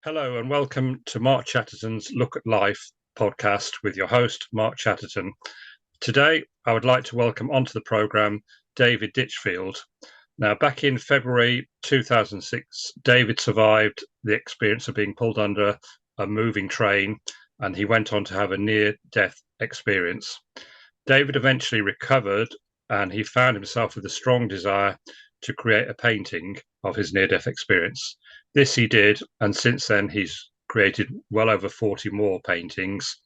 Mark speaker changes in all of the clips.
Speaker 1: Hello and welcome to Mark Chatterton's Look at Life podcast with your host, Mark Chatterton. Today, I would like to welcome onto the programme David Ditchfield. Now, back in February 2006, David survived the experience of being pulled under a moving train and he went on to have a near-death experience. David eventually recovered and he found himself with a strong desire to create a painting of his near-death experience. This he did, and since then he's created well over 40 more paintings.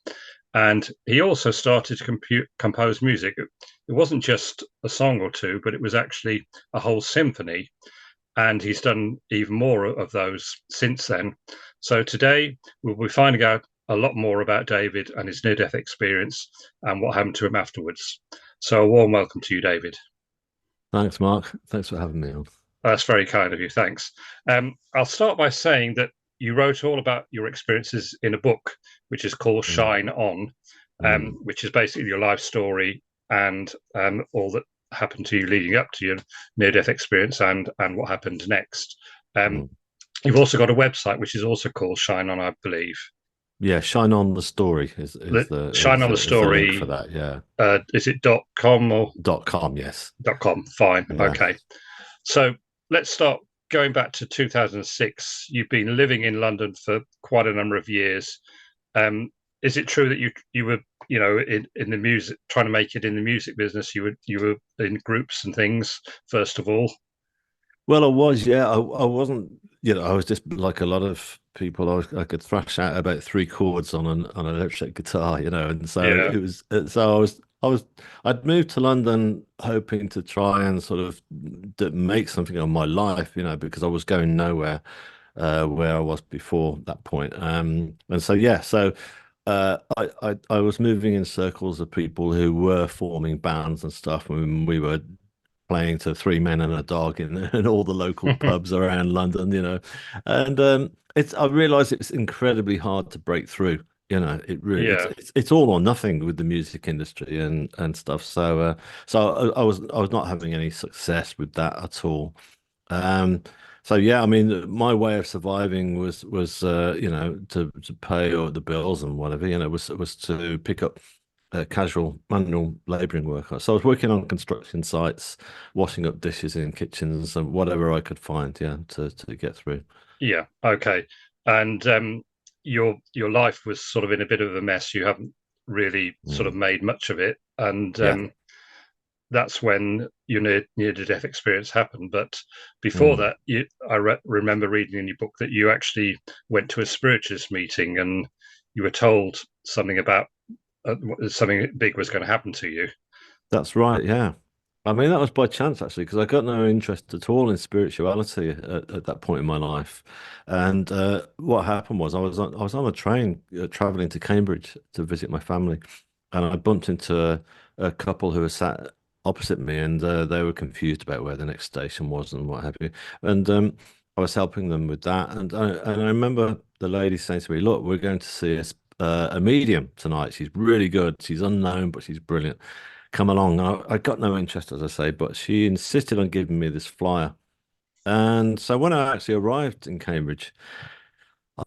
Speaker 1: And he also started to compose music. It wasn't just a song or two, but it was actually a whole symphony. And he's done even more of those since then. So today we'll be finding out a lot more about David and his near-death experience and what happened to him afterwards. So a warm welcome to you, David.
Speaker 2: Thanks, Mark. Thanks for having me on.
Speaker 1: That's very kind of you. Thanks. I'll start by saying that you wrote all about your experiences in a book, which is called
Speaker 2: Mm,
Speaker 1: Shine On,
Speaker 2: mm,
Speaker 1: which is basically your life story and all that happened to you leading up to your near-death experience and what happened next. Um,
Speaker 2: mm.
Speaker 1: you've also got a website which is also called Shine On, I believe.
Speaker 2: Yeah, Shine On the Story is
Speaker 1: The
Speaker 2: is the
Speaker 1: Shine
Speaker 2: is
Speaker 1: On
Speaker 2: the
Speaker 1: the
Speaker 2: is the link for
Speaker 1: story.
Speaker 2: that. Yeah.
Speaker 1: Is it .com or
Speaker 2: .com, yes.
Speaker 1: .com? Fine.
Speaker 2: Yeah.
Speaker 1: Okay. So let's start going back to 2006. You've been living in London for quite a number of years. Um, is it true that you were in the music trying to make it in the music business? You were in groups and things first of all.
Speaker 2: Well, I was, yeah. I wasn't, I was just like a lot of people. I could thrash out about three chords on an electric guitar, and so
Speaker 1: Yeah.
Speaker 2: it was. So I'd moved to London hoping to try and sort of make something of my life, because I was going nowhere where I was before that point. And so yeah, so I was moving in circles of people who were forming bands and stuff, and we were playing to three men and a dog in all the local pubs around London, and it's I realized it's incredibly hard to break through. It really
Speaker 1: Yeah.
Speaker 2: it's all or nothing with the music industry and stuff. So I was not having any success with that at all. Um, so yeah, I mean, my way of surviving was to pay all the bills and whatever, was to pick up casual manual labouring work. So I was working on construction sites, washing up dishes in kitchens and whatever I could find, yeah, to get through.
Speaker 1: Yeah. Okay. And your life was sort of in a bit of a mess. You haven't really sort of
Speaker 2: Mm.
Speaker 1: made much of it, and
Speaker 2: Yeah.
Speaker 1: that's when your near to death experience happened. But before
Speaker 2: Mm.
Speaker 1: that, I remember reading in your book that you actually went to a spiritualist meeting and you were told something about something big was going to happen to you.
Speaker 2: That's right, yeah. I mean, that was by chance actually, because I got no interest at all in spirituality at that point in my life. And what happened was I was on a train traveling to Cambridge to visit my family, and I bumped into a couple who were sat opposite me, and they were confused about where the next station was and what have you. And I was helping them with that, and I remember the lady saying to me, "Look, we're going to see a medium tonight. She's really good. She's unknown, but she's brilliant." Come along. I got no interest, as I say, but she insisted on giving me this flyer. And so when I actually arrived in Cambridge,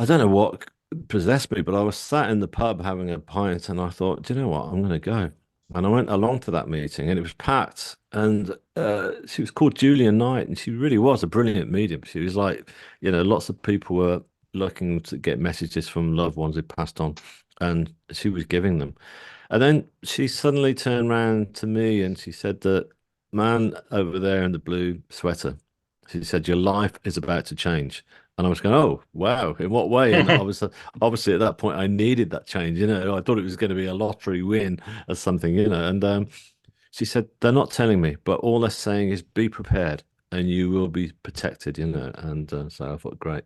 Speaker 2: I don't know what possessed me, but I was sat in the pub having a pint and I thought, do you know what? I'm going to go. And I went along to that meeting and it was packed. And she was called Julian Knight and she really was a brilliant medium. She was like, lots of people were looking to get messages from loved ones who passed on and she was giving them. And then she suddenly turned around to me and she said that man over there in the blue sweater, she said, your life is about to change. And I was going, oh, wow, in what way? And I was obviously at that point, I needed that change. I thought it was going to be a lottery win or something, And she said, they're not telling me, but all they're saying is be prepared and you will be protected. And so I thought, great.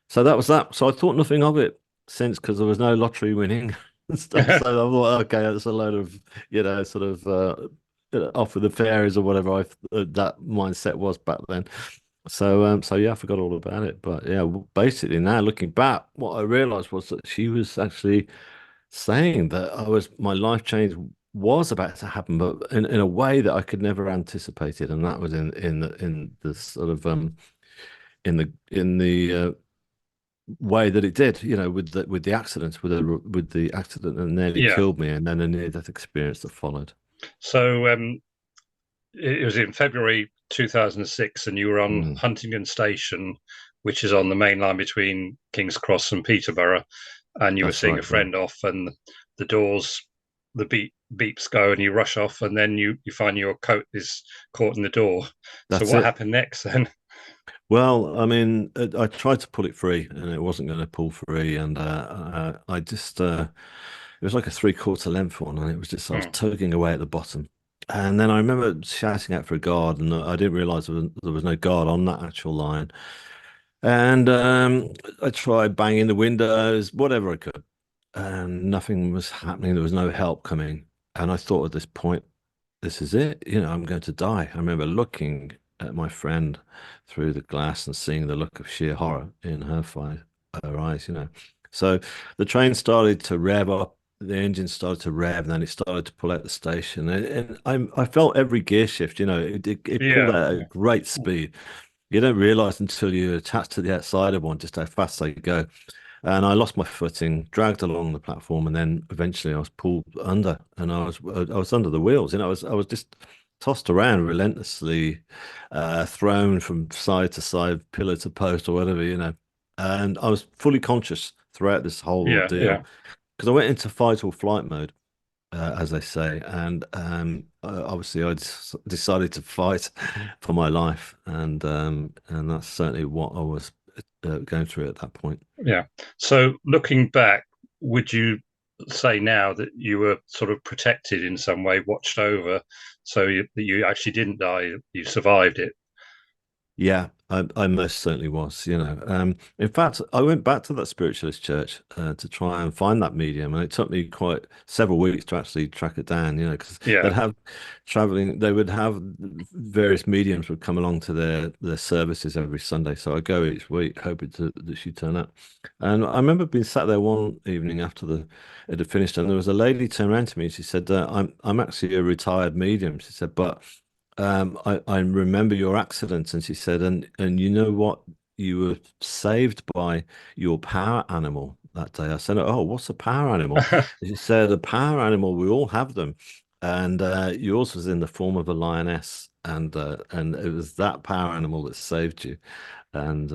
Speaker 2: So that was that. So I thought nothing of it since because there was no lottery winning and stuff. So I thought, okay, that's a load of, sort of off with the fairies or whatever that mindset was back then. So yeah, I forgot all about it. But yeah, basically now looking back, what I realized was that she was actually saying that my life change was about to happen, but in a way that I could never anticipate it, and that was in the sort of in the way that it did, with the accident, with the accident that nearly
Speaker 1: Yeah.
Speaker 2: killed me, and then the near death experience that followed.
Speaker 1: So it was in February 2006, and you were on
Speaker 2: Mm,
Speaker 1: Huntingdon Station, which is on the main line between King's Cross and Peterborough, and you were
Speaker 2: that's
Speaker 1: seeing
Speaker 2: right.
Speaker 1: a
Speaker 2: Yeah,
Speaker 1: friend off, and the doors, the beeps go, and you rush off, and then you find your coat is caught in the door. So
Speaker 2: that's
Speaker 1: what
Speaker 2: it.
Speaker 1: happened next then?
Speaker 2: Well, I mean, I tried to pull it free, and it wasn't going to pull free, and I just it was like a three-quarter length one, and it was just I was
Speaker 1: Hmm.
Speaker 2: tugging away at the bottom, and then I remember shouting out for a guard, and I didn't realize there was no guard on that actual line, and I tried banging the windows, whatever I could, and nothing was happening. There was no help coming, and I thought at this point, this is it. I'm going to die. I remember looking at my friend through the glass and seeing the look of sheer horror in her eyes. So the train started to rev up, the engine started to rev, and then it started to pull out the station. And I felt every gear shift. It pulled
Speaker 1: Yeah,
Speaker 2: out at a great speed. You don't realize until you're attached to the outside of one just how fast they go. And I lost my footing, dragged along the platform, and then eventually I was pulled under, and I was under the wheels. I was just tossed around relentlessly, thrown from side to side, pillar to post, or whatever, And I was fully conscious throughout this whole
Speaker 1: yeah, yeah,
Speaker 2: ordeal because I went into fight or flight mode, as they say, and obviously decided to fight for my life, and that's certainly what I was going through at that point.
Speaker 1: yeah. So looking back, would you say now that you were sort of protected in some way, watched over, so that you actually didn't die, you survived it?
Speaker 2: Yeah, I most certainly was, In fact, I went back to that spiritualist church to try and find that medium, and it took me quite several weeks to actually track it down, because
Speaker 1: Yeah,
Speaker 2: they would have various mediums would come along to their services every Sunday. So I go each week hoping that she'd turn up. And I remember being sat there one evening after it had finished, and there was a lady turned around to me and she said, I'm actually a retired medium. She said, but I remember your accident, and she said, and you know what? You were saved by your power animal that day. I said, oh, what's a power animal? And she said, a power animal, we all have them. And yours was in the form of a lioness. And it was that power animal that saved you. And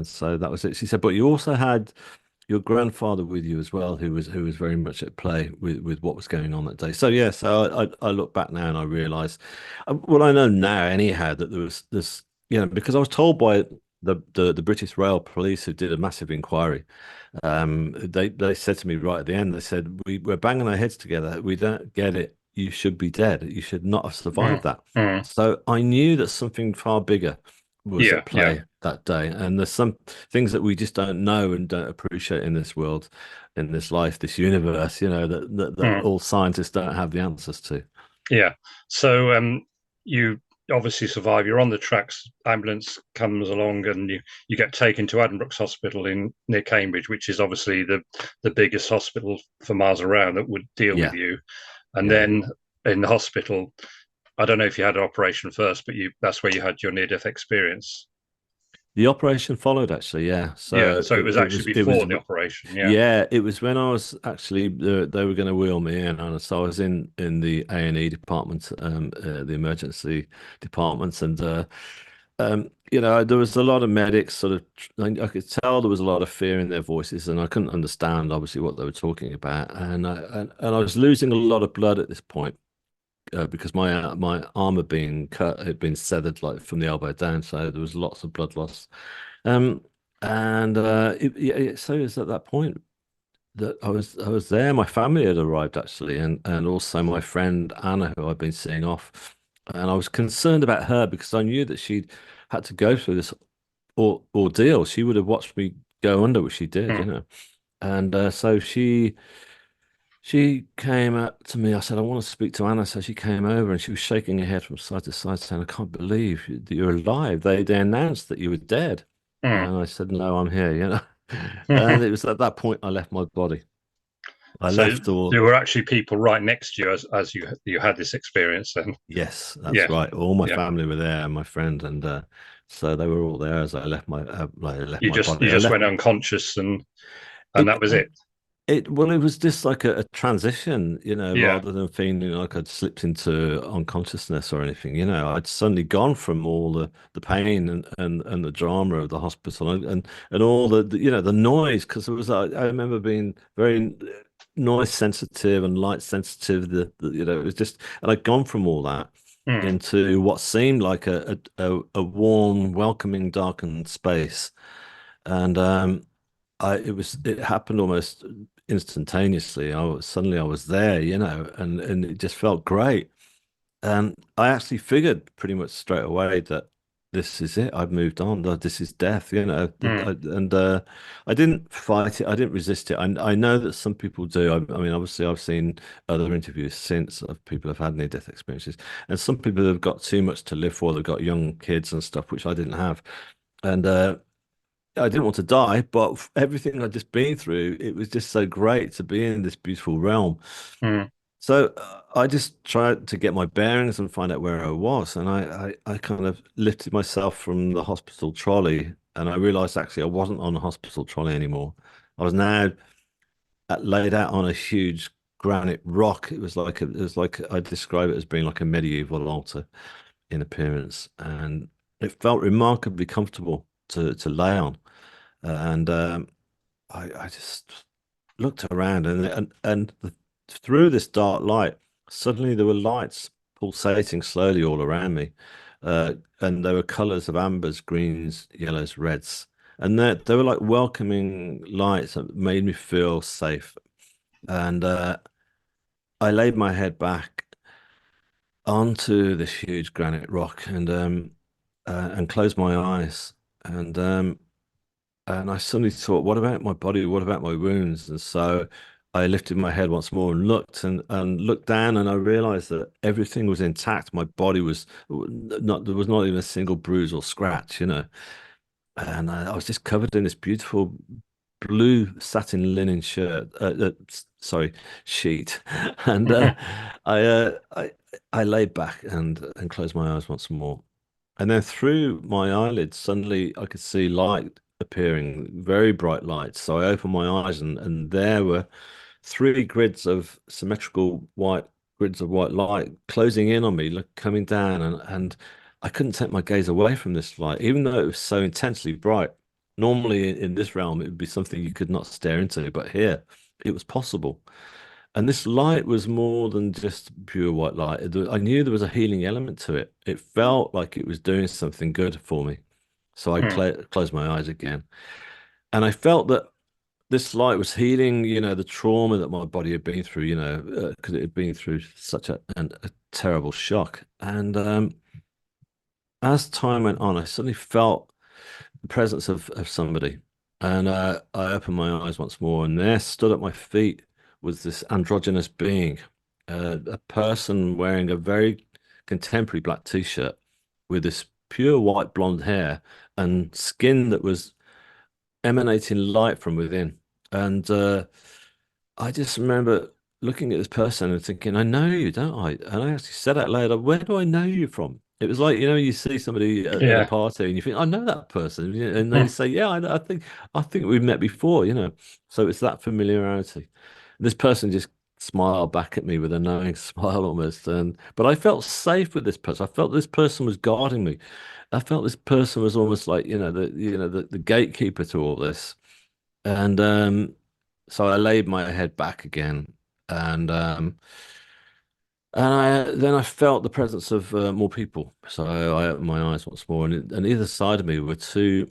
Speaker 2: so that was it. She said, but you also had your grandfather with you as well, who was very much at play with what was going on that day. So yeah, so I look back now and I realise, well, I know now anyhow that there was this, because I was told by the British Rail Police who did a massive inquiry. They said to me right at the end, they said we're banging our heads together. We don't get it. You should be dead. You should not have
Speaker 1: mm,
Speaker 2: survived that.
Speaker 1: mm,
Speaker 2: So I knew that something far bigger was
Speaker 1: yeah,
Speaker 2: at
Speaker 1: yeah,
Speaker 2: play that day. And there's some things that we just don't know and don't appreciate in this world, in this life, this universe, that
Speaker 1: mm,
Speaker 2: all scientists don't have the answers to.
Speaker 1: yeah. So you obviously survive. You're on the tracks. Ambulance comes along, and you get taken to Addenbrooke's Hospital in near Cambridge, which is obviously the biggest hospital for miles around that would deal with
Speaker 2: Yeah,
Speaker 1: you. And
Speaker 2: yeah.
Speaker 1: then in the hospital, I don't know if you had an operation first, but that's where you had your near death experience.
Speaker 2: The operation followed actually, yeah.
Speaker 1: Yeah.
Speaker 2: So
Speaker 1: So it was
Speaker 2: it
Speaker 1: actually
Speaker 2: was it was
Speaker 1: before the operation. Yeah.
Speaker 2: yeah, it was when I was actually they were going to wheel me in, and so I was in the A&E department, the emergency departments, and there was a lot of medics sort of. I could tell there was a lot of fear in their voices, and I couldn't understand obviously what they were talking about, and I was losing a lot of blood at this point. Because my arm had been cut, had been severed like from the elbow down, so there was lots of blood loss. Um, and so it was at that point that I was there. My family had arrived actually, and also my friend Anna, who I'd been seeing off, and I was concerned about her because I knew that she'd had to go through this ordeal. She would have watched me go under, which she did,
Speaker 1: Mm,
Speaker 2: and so she came up to me. I said, I want to speak to Anna. So she came over and she was shaking her head from side to side, saying, I can't believe that you're alive. They announced that you were dead.
Speaker 1: mm.
Speaker 2: And I said, no, I'm here. And it was at that point I left my body. I
Speaker 1: So
Speaker 2: left all,
Speaker 1: there were actually people right next to you as you had this experience. Then,
Speaker 2: yes, that's
Speaker 1: yeah,
Speaker 2: right. All my
Speaker 1: yeah,
Speaker 2: family were there, and my friend, and So they were all there as I left
Speaker 1: You
Speaker 2: my
Speaker 1: just
Speaker 2: body.
Speaker 1: you
Speaker 2: I
Speaker 1: just
Speaker 2: left
Speaker 1: went unconscious, and that
Speaker 2: it.
Speaker 1: was it.
Speaker 2: Well, it was just like a transition,
Speaker 1: Yeah.
Speaker 2: rather than feeling like I'd slipped into unconsciousness or anything. I'd suddenly gone from all the pain and the drama of the hospital and all the noise because I remember being very noise sensitive and light sensitive. It was just, and I'd gone from all that
Speaker 1: Mm,
Speaker 2: into what seemed like a warm, welcoming, darkened space. And it happened almost instantaneously. I was there, and it just felt great. And I actually figured pretty much straight away that this is it. I've moved on. That this is death,
Speaker 1: mm,
Speaker 2: and I didn't fight it. I didn't resist it. I know that some people do. I mean, obviously, I've seen other interviews since of people who've had near-death experiences, and some people have got too much to live for. They've got young kids and stuff, which I didn't have. And I didn't want to die, but everything I'd just been through, it was just so great to be in this beautiful realm.
Speaker 1: mm,
Speaker 2: So I just tried to get my bearings and find out where I was. And I kind of lifted myself from the hospital trolley and I realized actually I wasn't on a hospital trolley anymore. I was now laid out on a huge granite rock. It was like I describe it as being like a medieval altar in appearance. And it felt remarkably comfortable to lay on. And I just looked around through this dark light, suddenly there were lights pulsating slowly all around me. And there were colors of ambers, greens, yellows, reds. And they were like welcoming lights that made me feel safe. And I laid my head back onto this huge granite rock and closed my eyes. And And I suddenly thought, what about my body? What about my wounds? And so I lifted my head once more and looked and looked down, and I realized that everything was intact. My body was not there was not even a single bruise or scratch. And I was just covered in this beautiful blue satin linen sorry, sheet. And I, uh, I I laid back and closed my eyes once more. And then through my eyelids, suddenly I could see light appearing, very bright lights. So I opened my eyes, and there were three grids of symmetrical white grids of white light closing in on me, coming down, and I couldn't take my gaze away from this light, even though it was so intensely bright. Normally in this realm, it would be something you could not stare into, but here it was possible. And this light was more than just pure white light. I knew there was a healing element to it. It felt like it was doing something good for me. So I
Speaker 1: mm,
Speaker 2: closed my eyes again. And I felt that this light was healing, the trauma that my body had been through, because it had been through such a terrible shock. And as time went on, I suddenly felt the presence of somebody. And I opened my eyes once more, and there stood at my feet was this androgynous being, a person wearing a very contemporary black t-shirt with this pure white blonde hair and skin that was emanating light from within. And I just remember looking at this person and thinking, I know you, don't I? And I actually said out loud, where do I know you from? It was like, you see somebody at a
Speaker 1: yeah.
Speaker 2: party and you think, I know that person. And they
Speaker 1: Mm,
Speaker 2: say, yeah, I think we've met before. So it's that familiarity. This person just smiled back at me with a knowing smile almost. But I felt safe with this person. I felt this person was guarding me. I felt this person was almost like, the gatekeeper to all this. And so I laid my head back again, and then I felt the presence of more people. So I opened my eyes once more, and either side of me were two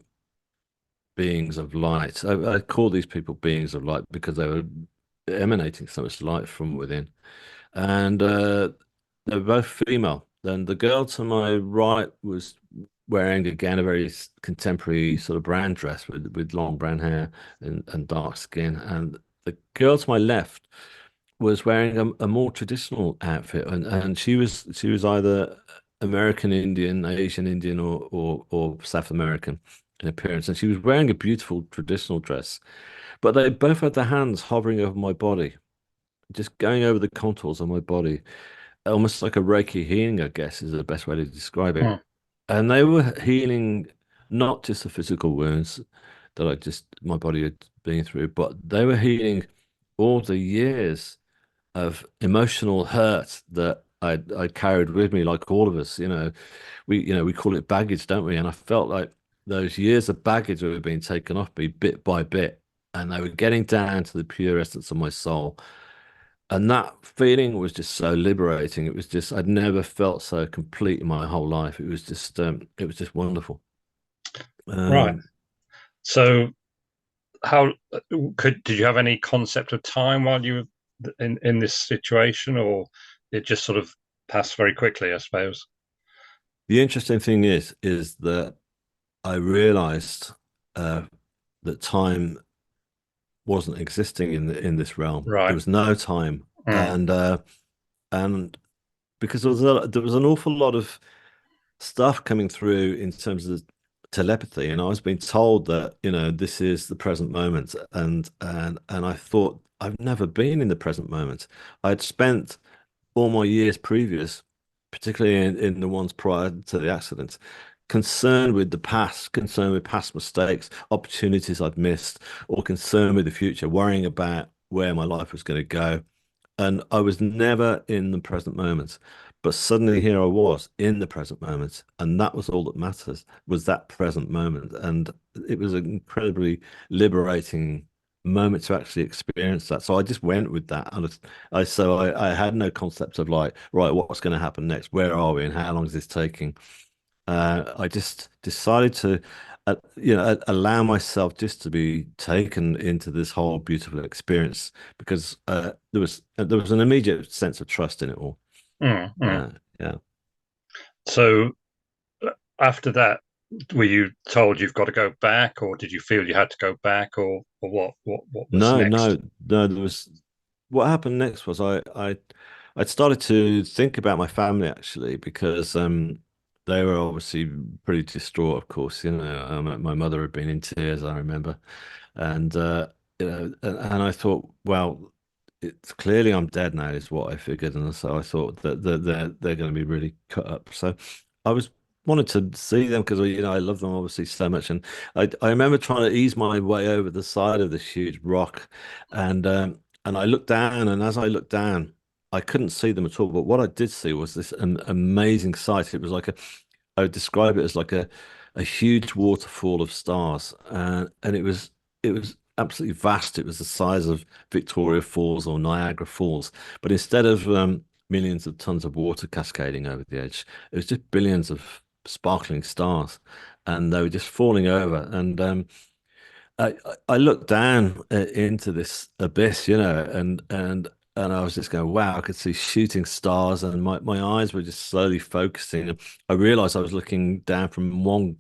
Speaker 2: beings of light. I call these people beings of light because they were emanating so much light from within, and they were both female. Then the girl to my right was wearing again a very contemporary sort of brown dress with long brown hair and dark skin, and the girl to my left was wearing a more traditional outfit, and she was either American Indian, Asian Indian, or South American in appearance, and she was wearing a beautiful traditional dress. But they both had their hands hovering over my body, just going over the contours of my body, almost like a Reiki healing, I guess, is the best way to describe it.
Speaker 1: mm,
Speaker 2: And they were healing not just the physical wounds that I just my body had been through, but they were healing all the years of emotional hurt that I carried with me, like all of us. We call it baggage, don't we? And I felt like those years of baggage were being taken off me bit by bit, and they were getting down to the pure essence of my soul. And that feeling was just so liberating. It was just I'd never felt so complete in my whole life. It was just wonderful.
Speaker 1: Right.
Speaker 2: Um,
Speaker 1: So, how did you have any concept of time while you were in this situation, or it just sort of passed very quickly, I suppose?
Speaker 2: the interesting thing is that I realized uh, that time wasn't existing in this realm. There
Speaker 1: Right.
Speaker 2: was no time,
Speaker 1: Mm.
Speaker 2: and because there was an awful lot of stuff coming through in terms of telepathy, and I was being told that this is the present moment, and I thought I've never been in the present moment. I'd spent all my years previous, particularly in the ones prior to the accident, concerned with the past, concerned with past mistakes, opportunities I'd missed, or concerned with the future, worrying about where my life was going to go. And I was never in the present moment. But suddenly here I was in the present moment. And that was all that matters, was that present moment. And it was an incredibly liberating moment to actually experience that. So I just went with that. And I had no concept of like, right, what's going to happen next? Where are we? And how long is this taking? I just decided to, allow myself just to be taken into this whole beautiful experience because there was an immediate sense of trust in it all.
Speaker 1: Mm, mm.
Speaker 2: Uh, yeah.
Speaker 1: So, after that, were you told you've got to go back, or did you feel you had to go back, or what was
Speaker 2: No,
Speaker 1: next?
Speaker 2: no, no. There was what happened next was I'd started to think about my family actually because they were obviously pretty distraught, of course. My mother had been in tears, I remember. And and I thought, well, it's clearly I'm dead now, is what I figured, and so I thought that they're going to be really cut up. So I was wanted to see them because I love them obviously so much, and I remember trying to ease my way over the side of this huge rock, and I looked down, and as I looked down, I couldn't see them at all. But what I did see was this amazing sight. It was like I would describe it as like a huge waterfall of stars, and it was absolutely vast. It was the size of Victoria Falls or Niagara Falls, but instead of millions of tons of water cascading over the edge, it was just billions of sparkling stars, and they were just falling over. And I looked down into this abyss, and I was just going, wow, I could see shooting stars, and my eyes were just slowly focusing. And I realized I was looking down from one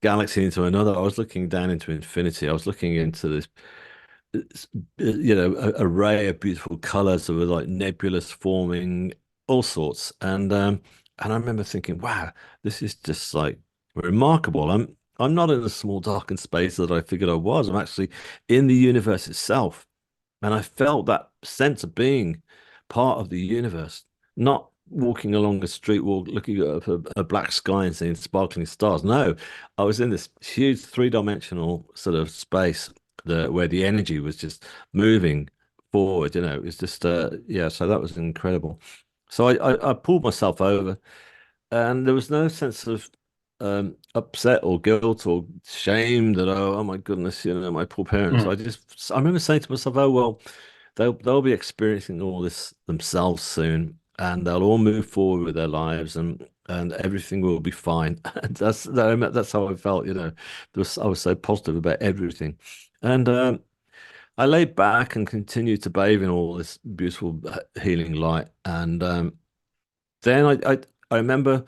Speaker 2: galaxy into another. I was looking down into infinity. I was looking into this array of beautiful colors that were like nebulous forming, all sorts. And I remember thinking, wow, this is just like remarkable. I'm not in a small darkened space that I figured I was. I'm actually in the universe itself. And I felt that sense of being part of the universe, not walking along a street, looking at a black sky and seeing sparkling stars. No, I was in this huge three-dimensional sort of space where the energy was just moving forward. It was just, yeah, so that was incredible. So I pulled myself over, and there was no sense of upset or guilt or shame that oh my goodness, my poor parents.
Speaker 1: Mm.
Speaker 2: I remember saying to myself, oh well, they'll be experiencing all this themselves soon, and they'll all move forward with their lives, and everything will be fine. And that's how I felt. I was so positive about everything, and I laid back and continued to bathe in all this beautiful healing light, and then I remember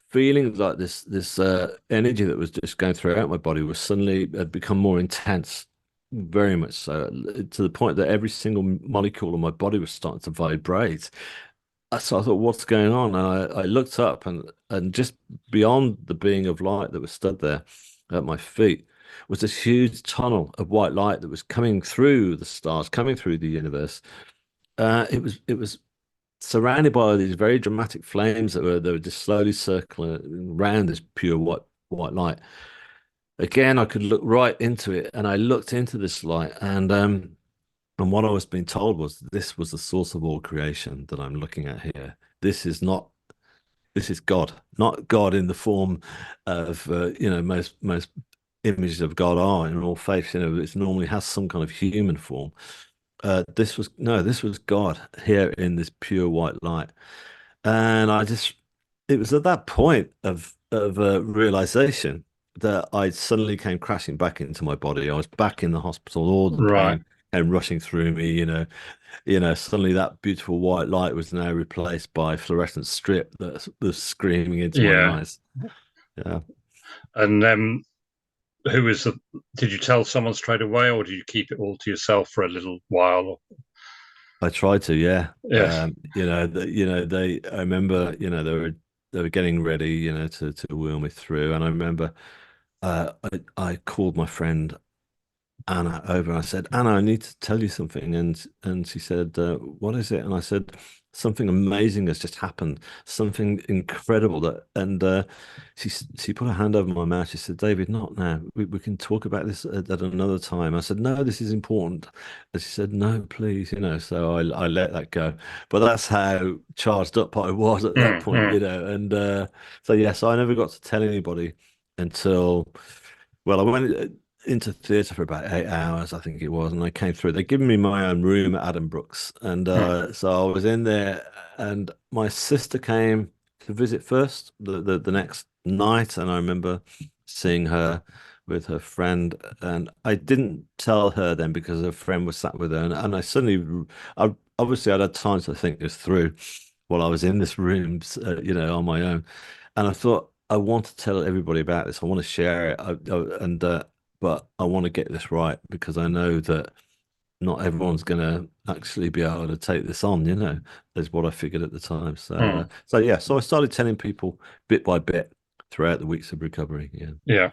Speaker 2: feeling like this energy that was just going throughout my body was suddenly had become more intense, very much so, to the point that every single molecule of my body was starting to vibrate. So I thought, what's going on? And I looked up, and just beyond the being of light that was stood there at my feet was this huge tunnel of white light that was coming through the stars, coming through the universe. It was surrounded by these very dramatic flames that were just slowly circling around this pure white light. Again, I could look right into it, and I looked into this light, and what I was being told was this was the source of all creation that I'm looking at here. This is not this is God, not God in the form of most images of God are in all faiths. It normally has some kind of human form. This was no, this was God here in this pure white light. And it was at that point of realization that I suddenly came crashing back into my body. I was back in the hospital, all the
Speaker 1: Right.
Speaker 2: pain came rushing through me. Suddenly that beautiful white light was now replaced by fluorescent strip that was screaming into my
Speaker 1: Yeah.
Speaker 2: eyes. Yeah,
Speaker 1: And who was the? Did you tell someone straight away, or did you keep it all to yourself for a little while?
Speaker 2: I tried to. Yeah,
Speaker 1: Yes.
Speaker 2: I remember, they were getting ready, to wheel me through, and I remember, I called my friend Anna over. I said, Anna, I need to tell you something. And she said, what is it? And I said, something amazing has just happened, something incredible and she put her hand over my mouth. She said, David, not now. We can talk about this at another time. I said, no, this is important. And she said, no, please, so I let that go. But that's how charged up I was at that
Speaker 1: Mm,
Speaker 2: point,
Speaker 1: mm,
Speaker 2: and so yeah, so I never got to tell anybody until, well, I went into theatre for about 8 hours, I think it was, and I came through. They'd given me my own room at Adam Brooks, and
Speaker 1: mm,
Speaker 2: so I was in there, and my sister came to visit first the next night, and I remember seeing her with her friend, and I didn't tell her then because her friend was sat with her, and I suddenly, I obviously I'd had time to think this through while I was in this room, on my own, and I thought, I want to tell everybody about this. I want to share it, but I want to get this right because I know that not everyone's going to actually be able to take this on, is what I figured at the time.
Speaker 1: mm.
Speaker 2: So yeah, so I started telling people bit by bit throughout the weeks of recovery. Yeah.
Speaker 1: Yeah.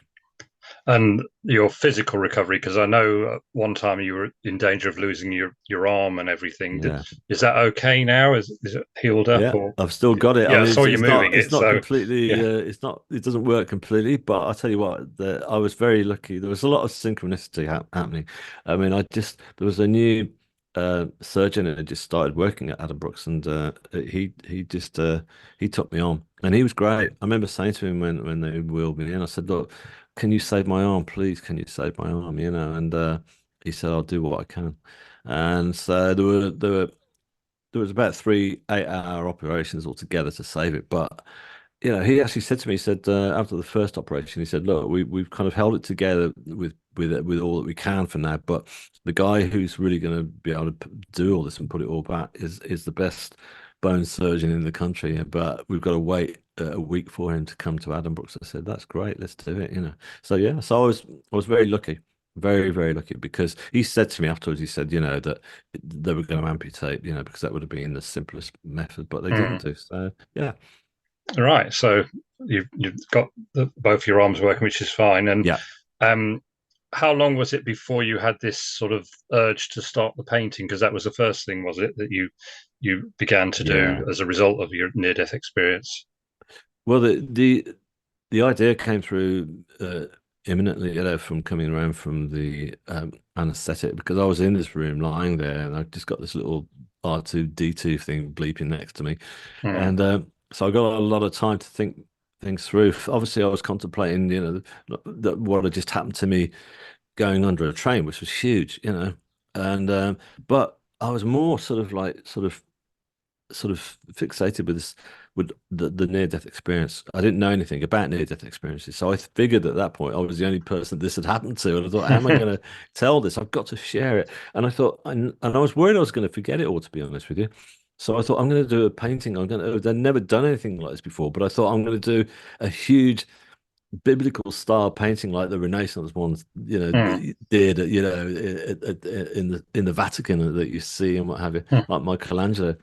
Speaker 1: And your physical recovery, because I know at one time you were in danger of losing your arm and everything.
Speaker 2: Yeah.
Speaker 1: Is that okay now? Is it healed up
Speaker 2: Yeah,
Speaker 1: or?
Speaker 2: I've still got it. I
Speaker 1: Yeah, I
Speaker 2: mean,
Speaker 1: saw
Speaker 2: it's,
Speaker 1: you
Speaker 2: it's not
Speaker 1: moving
Speaker 2: it's
Speaker 1: it.
Speaker 2: not
Speaker 1: So
Speaker 2: completely
Speaker 1: yeah.
Speaker 2: it doesn't work completely, but I tell you what, I was very lucky. There was a lot of synchronicity happening. I mean, there was a new surgeon that had just started working at Adam Brooks, and he took me on, and he was great. I remember saying to him when they wheeled me in, I said, "Look, can you save my arm, please? Can you save my arm?" And he said, "I'll do what I can." And so there was about 3 8-hour operations altogether to save it. But he actually said to me, he said, after the first operation, he said, "Look, we've kind of held it together with all that we can for now, but the guy who's really going to be able to do all this and put it all back is the best bone surgeon in the country. But we've got to wait a week for him to come to Adam Brooks." I said, "That's great, let's do it." So yeah, so I was very lucky. Very, very lucky because he said to me afterwards, he said, that they were going to amputate, because that would have been the simplest method, but they didn't
Speaker 1: Mm.
Speaker 2: do. So yeah,
Speaker 1: All right. So you've got both your arms working, which is fine. And
Speaker 2: yeah,
Speaker 1: um, how long was it before you had this sort of urge to start the painting? Because that was the first thing, was it, that you began to do
Speaker 2: yeah.
Speaker 1: as a result of your near-death experience?
Speaker 2: Well, the idea came through imminently, from coming around from the anesthetic because I was in this room lying there and I just got this little R2D2 thing bleeping next to me,
Speaker 1: Mm,
Speaker 2: and so I got a lot of time to think things through. Obviously, I was contemplating, what had just happened to me going under a train, which was huge, and but I was more sort of fixated with this, with the near death experience. I didn't know anything about near death experiences, so I figured at that point I was the only person this had happened to, and I thought, how am I going to tell this? I've got to share it. And I thought, and I was worried I was going to forget it all, to be honest with you. So I thought I'm going to do a painting. I've never done anything like this before, but I thought I'm going to do a huge biblical style painting like the Renaissance ones,
Speaker 1: mm,
Speaker 2: did, in the Vatican that you see and what have you,
Speaker 1: mm.
Speaker 2: like Michelangelo.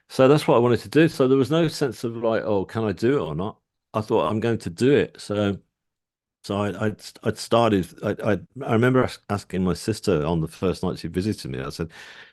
Speaker 2: So that's what I wanted to do. So there was no sense of like, oh, can I do it or not? I thought I'm going to do it. So I'd started. I remember asking my sister on the first night she visited me. She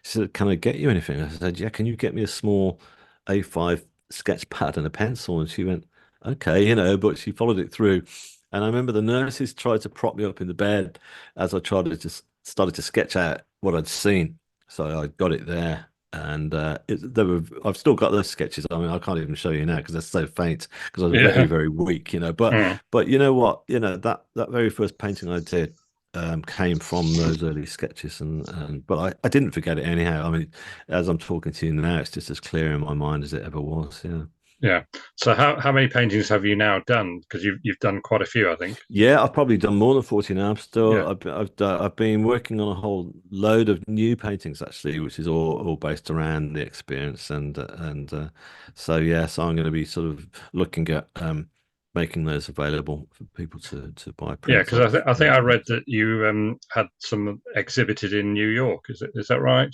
Speaker 2: said, "Can I get you anything?" I said, "Yeah. Can you get me a small A5 sketch pad and a pencil, and she went, okay, but she followed it through. And I remember the nurses tried to prop me up in the bed as I tried to just started to sketch out what I'd seen. So I got it there. And I've still got those sketches. I mean, I can't even show you now because they're so faint because I was very,
Speaker 1: Yeah.
Speaker 2: very weak, But
Speaker 1: Mm.
Speaker 2: you know what? That very first painting I did came from those early sketches, and but I didn't forget it anyhow. I mean, as I'm talking to you now, it's just as clear in my mind as it ever was. Yeah.
Speaker 1: Yeah. So how many paintings have you now done? Because you've done quite a few, I think.
Speaker 2: Yeah, I've probably done more than 40 now.
Speaker 1: Yeah.
Speaker 2: I've been working on a whole load of new paintings actually, which is all based around the experience and so yeah, so I'm going to be sort of looking at making those available for people to buy
Speaker 1: Yeah,
Speaker 2: prints
Speaker 1: because
Speaker 2: off.
Speaker 1: I think I read that you had some exhibited in New York. Is that right?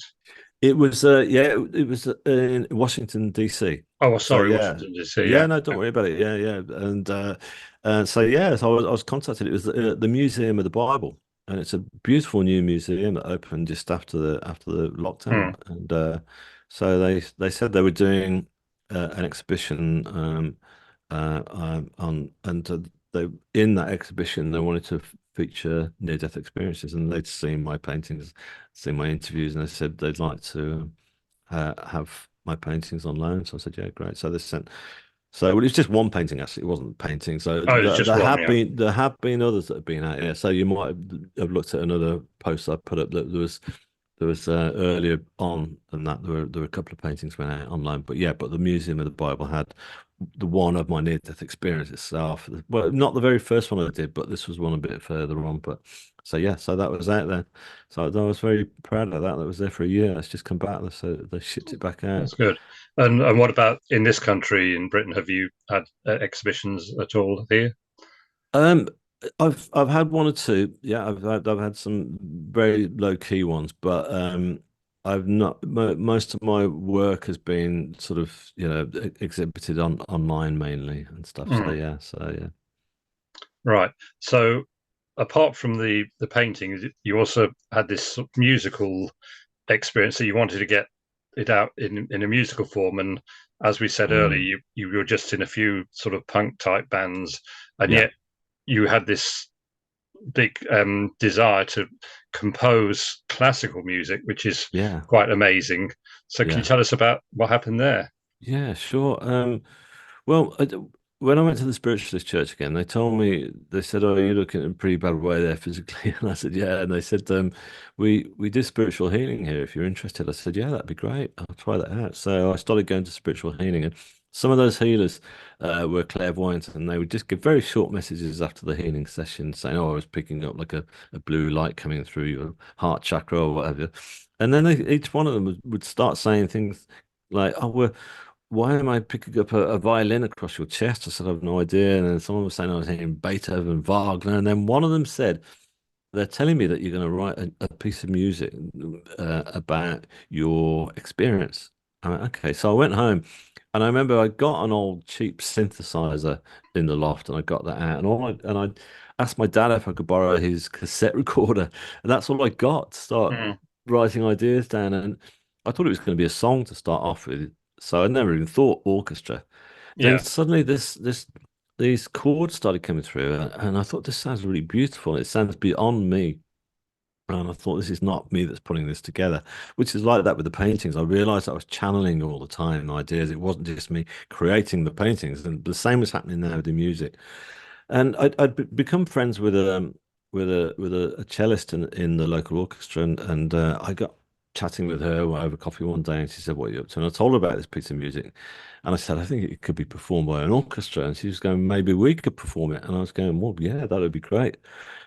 Speaker 2: It was it was in Washington DC.
Speaker 1: Oh, well,
Speaker 2: So
Speaker 1: sorry,
Speaker 2: yeah.
Speaker 1: Washington DC.
Speaker 2: Yeah,
Speaker 1: Yeah.
Speaker 2: no, don't worry about it. Yeah, yeah. And so yeah, so I was contacted. It was the Museum of the Bible, and it's a beautiful new museum that opened just after the lockdown.
Speaker 1: Mm.
Speaker 2: And so they said they were doing an exhibition on and they in that exhibition they wanted to feature near-death experiences, and they'd seen my paintings, seen my interviews, and they said they'd like to have my paintings on loan. So I said, yeah, great. So they sent. So well, it was just one painting actually. It wasn't a painting. So
Speaker 1: Oh, it's just one. Yeah.
Speaker 2: there have been others that have been out. Yeah. So you might have looked at another post I put up that there was earlier on than that. There were a couple of paintings went out online. But yeah, but the Museum of the Bible had the one of my near-death experience itself. Well, not the very first one I did, but this was one a bit further on. But so yeah, so that was out there. So I was very proud of that. That was there for a year. It's just come back. So they shipped it back out.
Speaker 1: That's good. And what about in this country, in Britain? Have you had exhibitions at all here?
Speaker 2: Um, I've had one or two. Yeah, I've had some very low key ones, but I've not. Most of my work has been sort of exhibited on online mainly and stuff. So
Speaker 1: Mm.
Speaker 2: yeah, so yeah.
Speaker 1: Right. So apart from the paintings, you also had this musical experience that you wanted to get it out in a musical form. And as we said earlier,
Speaker 2: Mm,
Speaker 1: you were just in a few sort of punk type bands, and
Speaker 2: yeah,
Speaker 1: yet you had this big desire to compose classical music, which is
Speaker 2: yeah,
Speaker 1: quite amazing. So can you
Speaker 2: yeah,
Speaker 1: tell us about what happened there?
Speaker 2: yeah. Sure. Well, when I went to the spiritualist church again, they said, "Oh, you're looking in a pretty bad way there physically." And I said, "Yeah." And they said, "We do spiritual healing here. If you're interested." I said, "Yeah, that'd be great. I'll try that out." So I started going to spiritual healing, and some of those healers were clairvoyant, and they would just give very short messages after the healing session, saying, "Oh, I was picking up like a blue light coming through your heart chakra or whatever." And then each one of them would start saying things like, "Oh, why am I picking up a violin across your chest?" I said, I have no idea. And then someone was saying I was hearing Beethoven, Wagner. And then one of them said, they're telling me that you're going to write a piece of music about your experience. I went, okay. So I went home and I remember I got an old cheap synthesizer in the loft and I got that out. And I asked my dad if I could borrow his cassette recorder. And that's all I got to start
Speaker 1: Mm.
Speaker 2: writing ideas down. And I thought it was going to be a song to start off with. So I never even thought orchestra. Then
Speaker 1: Yeah.
Speaker 2: suddenly these chords started coming through, and I thought this sounds really beautiful. It sounds beyond me, and I thought this is not me that's putting this together. Which is like that with the paintings. I realized I was channeling all the time ideas. It wasn't just me creating the paintings, and the same was happening now with the music. And become friends with a cellist in the local orchestra, and I got chatting with her over coffee one day, and she said, "What are you up to?" And I told her about this piece of music, and I said, "I think it could be performed by an orchestra." And she was going, "Maybe we could perform it." And I was going, "Well, yeah, that would be great."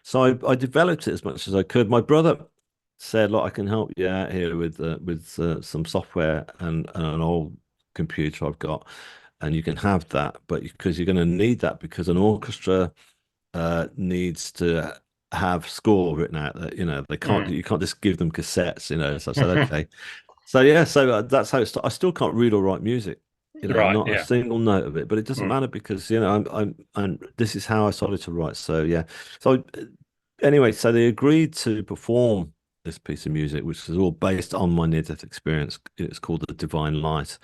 Speaker 2: So I developed it as much as I could. My brother said, "Look, I can help you out here with some software and an old computer I've got." And you can have that, but because you're going to need that because an orchestra needs to have score written out that they can't
Speaker 1: Mm.
Speaker 2: you can't just give them cassettes. So I said okay. So yeah, so that's how I still can't read or write music,
Speaker 1: Right.
Speaker 2: not a
Speaker 1: Yeah.
Speaker 2: single note of it, but it doesn't
Speaker 1: Mm.
Speaker 2: matter because and this is how I started to write. So yeah, so anyway, so they agreed to perform this piece of music, which is all based on my near-death experience. It's called The Divine Light.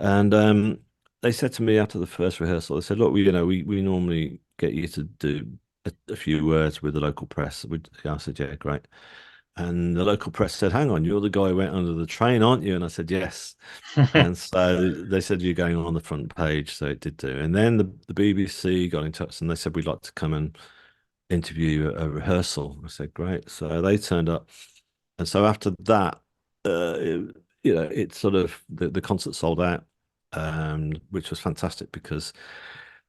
Speaker 2: And they said to me after the first rehearsal, they said, "Look, we normally get you to do a few words with the local press." I said, "Yeah, great." And the local press said, "Hang on, you're the guy who went under the train, aren't you?" And I said, "Yes." And so they said, "You're going on the front page." So it did do. And then the BBC got in touch and they said, "We'd like to come and interview a rehearsal." I said, "Great." So they turned up. And so after that, it sort of the concert sold out, which was fantastic because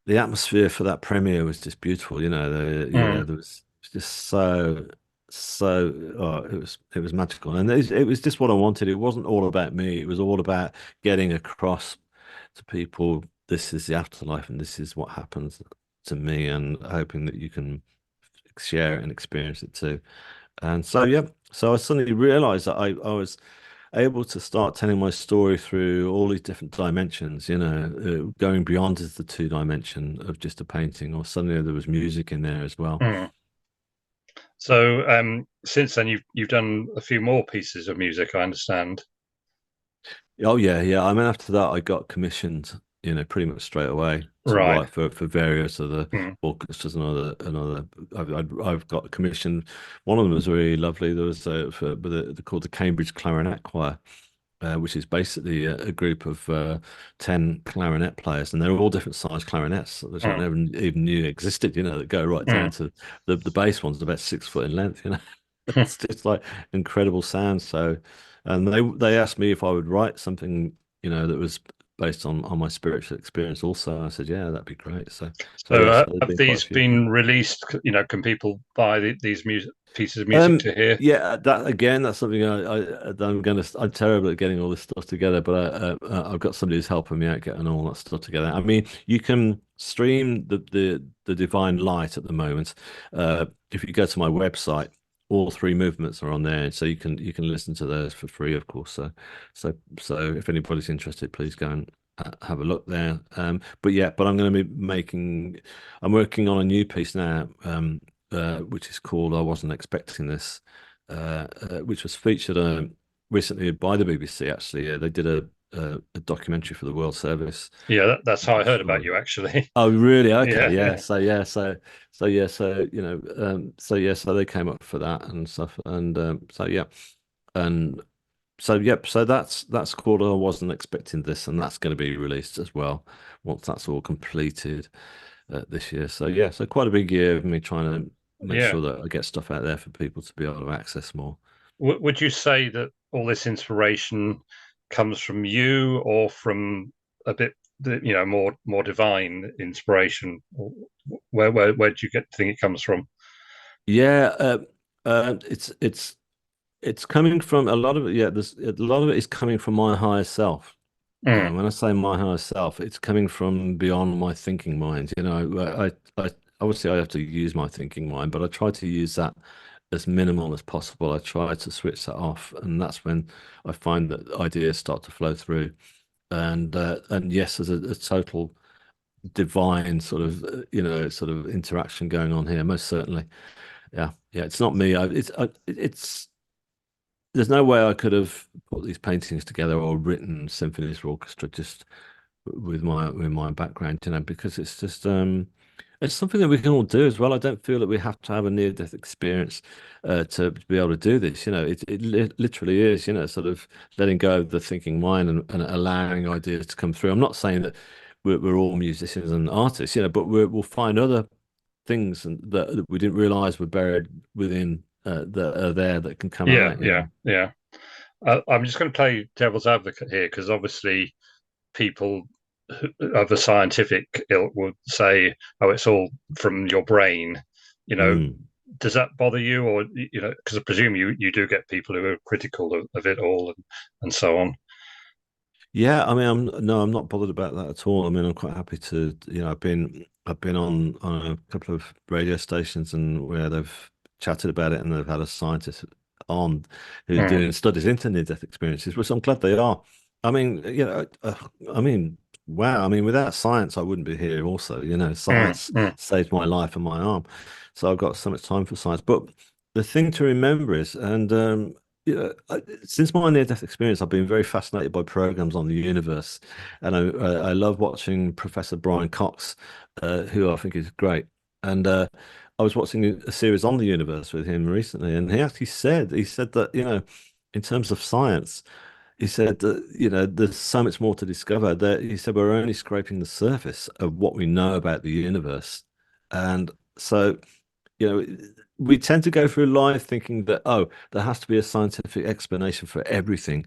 Speaker 2: the atmosphere for that premiere was just beautiful.
Speaker 1: Mm,
Speaker 2: There was just oh, it was magical, and it was just what I wanted. It wasn't all about me. It was all about getting across to people, this is the afterlife, and this is what happens to me, and hoping that you can share it and experience it too. And so, yeah, so I suddenly realized that I was able to start telling my story through all these different dimensions, going beyond just the two dimension of just a painting, or suddenly there was music in there as well.
Speaker 1: mm. So since then, you've done a few more pieces of music, I understand.
Speaker 2: Oh yeah, yeah. I mean, after that, I got commissioned, pretty much straight away to
Speaker 1: Right.
Speaker 2: write for various other
Speaker 1: Mm,
Speaker 2: orchestras and other. I've got commissioned. One of them was really lovely. There was they're called the Cambridge Clarinet Choir, which is basically a group of 10 clarinet players, and they're all different size clarinets, which I
Speaker 1: mm,
Speaker 2: never even knew existed. That go right down
Speaker 1: mm.
Speaker 2: to the bass one's about 6 foot in length. It's just like incredible sound. So, and they asked me if I would write something, that was based on my spiritual experience. Also, I said, yeah, that'd be great. So
Speaker 1: So
Speaker 2: yes, there's
Speaker 1: have
Speaker 2: been quite a
Speaker 1: these
Speaker 2: few.
Speaker 1: been released? Can people buy these music pieces of music to hear?
Speaker 2: Yeah, that again, that's something I'm terrible at getting all this stuff together, but I've got somebody who's helping me out getting all that stuff together. I mean, you can stream the Divine Light at the moment. If you go to my website, all three movements are on there, so you can listen to those for free, of course. So if anybody's interested, please go and have a look there. But I'm going to I'm working on a new piece now. Which is called I Wasn't Expecting This, which was featured recently by the BBC. Actually, they did a documentary for the World Service,
Speaker 1: Yeah, that's how
Speaker 2: which
Speaker 1: I
Speaker 2: is
Speaker 1: heard
Speaker 2: sort
Speaker 1: about
Speaker 2: of.
Speaker 1: you, actually.
Speaker 2: Oh, really? Okay,
Speaker 1: Yeah,
Speaker 2: yeah.
Speaker 1: yeah,
Speaker 2: So they came up for that and stuff, and and so that's called I Wasn't Expecting This, and that's going to be released as well once that's all completed this year. So yeah, so quite a big year of me trying to make
Speaker 1: yeah.
Speaker 2: sure that I get stuff out there for people to be able to access more.
Speaker 1: Would you say that all this inspiration comes from you, or from a bit, more divine inspiration? Where do you think it comes from?
Speaker 2: Yeah, it's coming from a lot of it. Yeah, there's a lot of it is coming from my higher self.
Speaker 1: Mm,
Speaker 2: When I say my higher self, it's coming from beyond my thinking mind. I obviously I have to use my thinking mind, but I try to use that as minimal as possible. I try to switch that off, and that's when I find that ideas start to flow through. And yes, there's a total divine sort of interaction going on here, most certainly. Yeah, yeah. It's not me. It's there's no way I could have put these paintings together or written symphonies for orchestra just with my background, because it's just it's something that we can all do as well. I don't feel that we have to have a near-death experience to be able to do this. It literally is, sort of letting go of the thinking mind and allowing ideas to come through. I'm not saying that we're all musicians and artists, but we'll find other things that we didn't realize were buried within that are there that can come
Speaker 1: yeah,
Speaker 2: out.
Speaker 1: yeah, yeah. I'm just going to play devil's advocate here, because obviously people of the scientific ilk would say, "Oh, it's all from your brain." You know,
Speaker 2: Mm.
Speaker 1: does that bother you, or because I presume you do get people who are critical of it all, and so on.
Speaker 2: Yeah, I mean, I'm not bothered about that at all. I mean, I'm quite happy to, I've been on a couple of radio stations and where they've chatted about it, and they've had a scientist on who's
Speaker 1: Mm,
Speaker 2: doing studies into near-death experiences, which I'm glad they are. I mean, I mean, wow. I mean, without science, I wouldn't be here. Also,
Speaker 1: mm,
Speaker 2: science
Speaker 1: mm,
Speaker 2: saved my life and my arm, so I've got so much time for science. But the thing to remember is, and since my near-death experience, I've been very fascinated by programs on the universe, and I love watching Professor Brian Cox, who I think is great. And I was watching a series on the universe with him recently, and he said that in terms of science, he said that there's so much more to discover. That he said we're only scraping the surface of what we know about the universe, and so you know, we tend to go through life thinking that, oh, there has to be a scientific explanation for everything.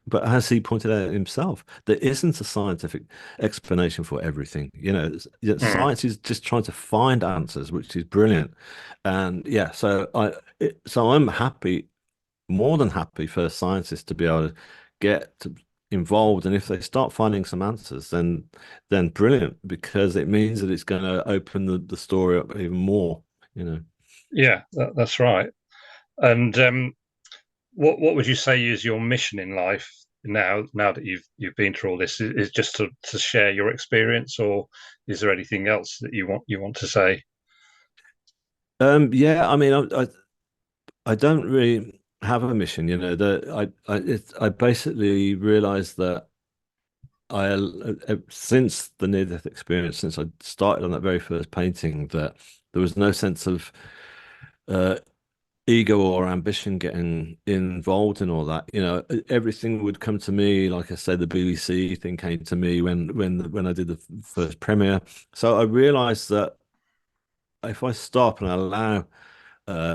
Speaker 2: But as he pointed out himself, there isn't a scientific explanation for everything.
Speaker 1: Mm.
Speaker 2: Science is just trying to find answers, which is brilliant. And yeah, so I'm happy, more than happy for scientists to be able to involved, and if they start finding some answers, then brilliant, because it means that it's going to open the story up even more, you know.
Speaker 1: Yeah, that's right. And what would you say is your mission in life now? Now that you've been through all this, is just to share your experience, or is there anything else that you want to say?
Speaker 2: Yeah, I mean, I don't really have a mission, that I basically realized that since the near-death experience, since I started on that very first painting, that there was no sense of uh, ego or ambition getting involved in all that. Everything would come to me. Like I said, the BBC thing came to me when I did the first premiere. So I realized that if I stop and allow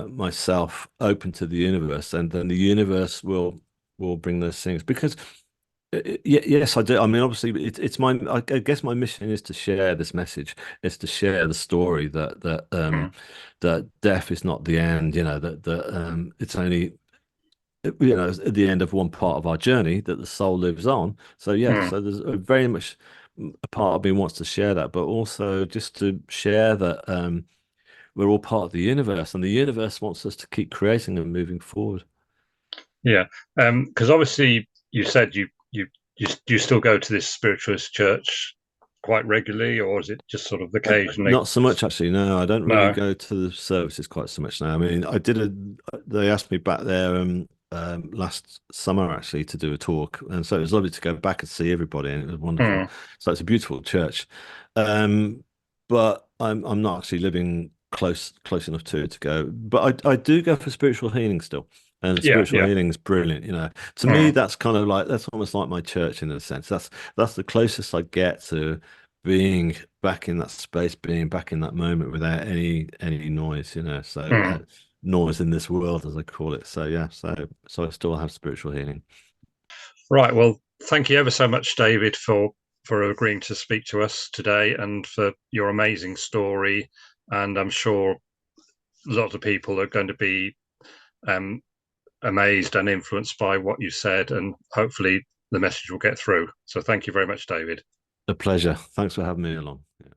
Speaker 2: myself open to the universe, and then the universe will bring those things. Because yes, I do. I mean, obviously, it's my. I guess my mission is to share this message. Is to share the story
Speaker 1: Mm.
Speaker 2: that death is not the end. That it's only at the end of one part of our journey that the soul lives on. So yeah,
Speaker 1: Mm.
Speaker 2: so there's a very much a part of me wants to share that, but also just to share that we're all part of the universe, and the universe wants us to keep creating and moving forward.
Speaker 1: Yeah, because obviously you said you still go to this spiritualist church quite regularly, or is it just sort of occasionally?
Speaker 2: Not so much actually. No, I don't really
Speaker 1: No.
Speaker 2: go to the services quite so much now. I mean, I did a. They asked me back there last summer actually to do a talk, and so it was lovely to go back and see everybody, and it was wonderful.
Speaker 1: Mm.
Speaker 2: So it's a beautiful church, um, but I'm not actually living close enough to it to go. But I do go for spiritual healing still, and
Speaker 1: Yeah,
Speaker 2: spiritual
Speaker 1: yeah.
Speaker 2: healing is brilliant. To me,
Speaker 1: Mm.
Speaker 2: that's kind of like that's almost like my church in a sense. That's the closest I get to being back in that space, being back in that moment without any noise, So
Speaker 1: Mm.
Speaker 2: noise in this world, as I call it. So yeah, so I still have spiritual healing.
Speaker 1: Right. Well, thank you ever so much, David, for agreeing to speak to us today and for your amazing story. And I'm sure lots of people are going to be um, amazed and influenced by what you said, and hopefully the message will get through. So thank you very much, David.
Speaker 2: A pleasure. Thanks for having me along. Yeah.